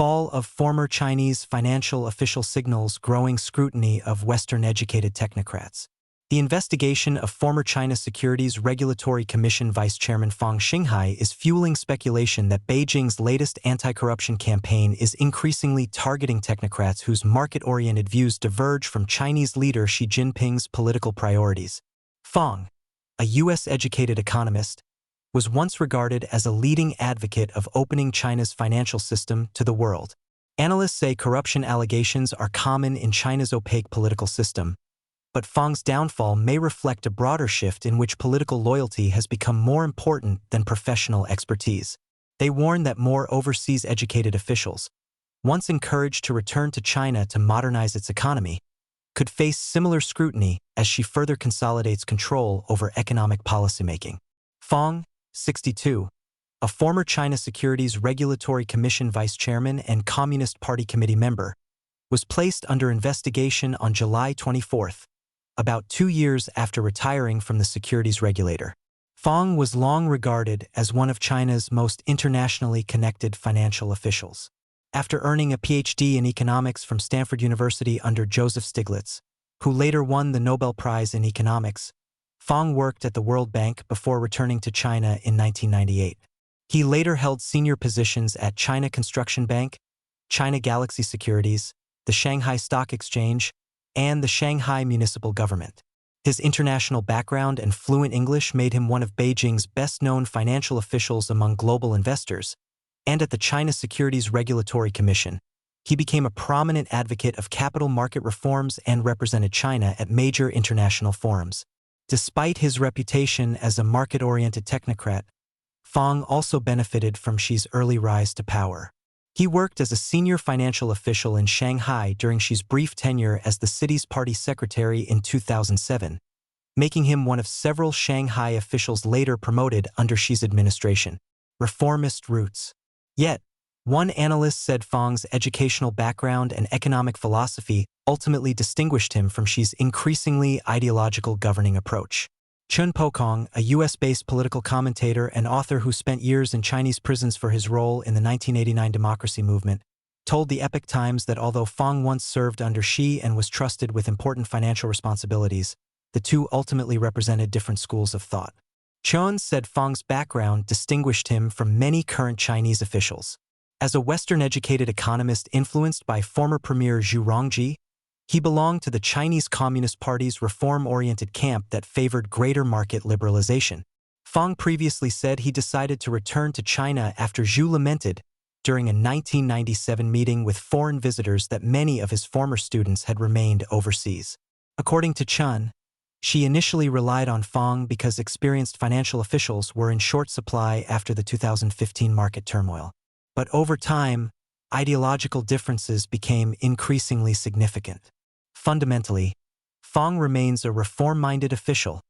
fall of former Chinese financial official signals growing scrutiny of Western-educated technocrats. The investigation of former China Securities Regulatory Commission Vice Chairman Fang Xinghai is fueling speculation that Beijing's latest anti-corruption campaign is increasingly targeting technocrats whose market-oriented views diverge from Chinese leader Xi Jinping's political priorities. Fang, a U.S.-educated economist, was once regarded as a leading advocate of opening China's financial system to the world. Analysts say corruption allegations are common in China's opaque political system, but Fang's downfall may reflect a broader shift in which political loyalty has become more important than professional expertise. They warn that more overseas educated officials, once encouraged to return to China to modernize its economy, could face similar scrutiny as she further consolidates control over economic policymaking. Fang, 62, a former China Securities Regulatory Commission vice chairman and Communist Party committee member, was placed under investigation on July 24, about 2 years after retiring from the securities regulator. Fang was long regarded as one of China's most internationally connected financial officials. After earning a PhD in economics from Stanford University under Joseph Stiglitz, who later won the Nobel Prize in Economics, Fang worked at the World Bank before returning to China in 1998. He later held senior positions at China Construction Bank, China Galaxy Securities, the Shanghai Stock Exchange, and the Shanghai Municipal Government. His international background and fluent English made him one of Beijing's best-known financial officials among global investors, and at the China Securities Regulatory Commission, he became a prominent advocate of capital market reforms and represented China at major international forums. Despite his reputation as a market-oriented technocrat, Fang also benefited from Xi's early rise to power. He worked as a senior financial official in Shanghai during Xi's brief tenure as the city's party secretary in 2007, making him one of several Shanghai officials later promoted under Xi's administration. Reformist roots. Yet, one analyst said Fang's educational background and economic philosophy ultimately distinguished him from Xi's increasingly ideological governing approach. Chun Pokong, a U.S.-based political commentator and author who spent years in Chinese prisons for his role in the 1989 democracy movement, told the Epoch Times that although Fang once served under Xi and was trusted with important financial responsibilities, the two ultimately represented different schools of thought. Chun said Fang's background distinguished him from many current Chinese officials. As a Western-educated economist influenced by former Premier Zhu Rongji, he belonged to the Chinese Communist Party's reform-oriented camp that favored greater market liberalization. Fang previously said he decided to return to China after Zhu lamented, during a 1997 meeting with foreign visitors, that many of his former students had remained overseas. According to Chun, Xi initially relied on Fang because experienced financial officials were in short supply after the 2015 market turmoil. But over time, ideological differences became increasingly significant. Fundamentally, Fang remains a reform-minded official,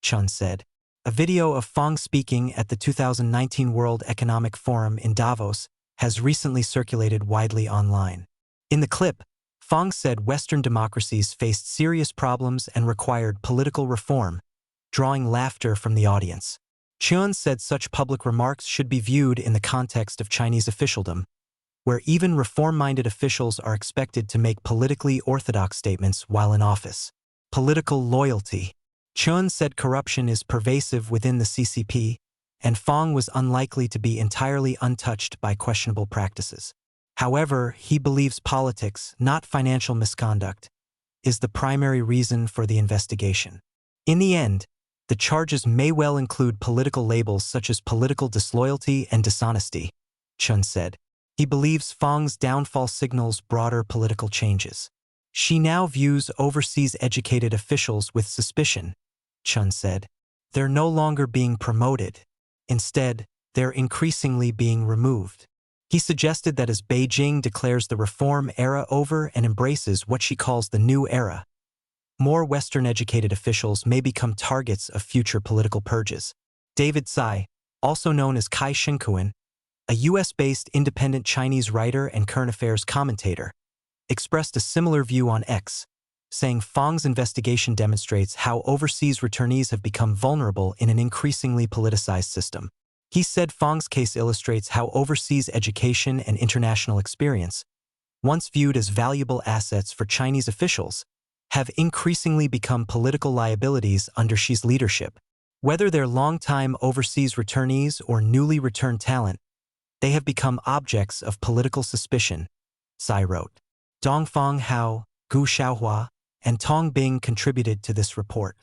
Chun said. A video of Fang speaking at the 2019 World Economic Forum in Davos has recently circulated widely online. In the clip, Fang said Western democracies faced serious problems and required political reform, drawing laughter from the audience. Chun said such public remarks should be viewed in the context of Chinese officialdom, where even reform-minded officials are expected to make politically orthodox statements while in office. Political loyalty. Chun said corruption is pervasive within the CCP, and Fang was unlikely to be entirely untouched by questionable practices. However, he believes politics, not financial misconduct, is the primary reason for the investigation. In the end, the charges may well include political labels such as political disloyalty and dishonesty, Chun said. He believes Fang's downfall signals broader political changes. Xi now views overseas educated officials with suspicion, Chun said. They're no longer being promoted. Instead, they're increasingly being removed. He suggested that as Beijing declares the reform era over and embraces what she calls the new era, more Western-educated officials may become targets of future political purges. David Tsai, also known as Kai Shinkuan, a U.S.-based independent Chinese writer and current affairs commentator, expressed a similar view on X, saying Fang's investigation demonstrates how overseas returnees have become vulnerable in an increasingly politicized system. He said Fang's case illustrates how overseas education and international experience, once viewed as valuable assets for Chinese officials, have increasingly become political liabilities under Xi's leadership. Whether they're long-time overseas returnees or newly returned talent, they have become objects of political suspicion, Tsai wrote. Dongfang Hao, Gu Xiaohua, and Tong Bing contributed to this report.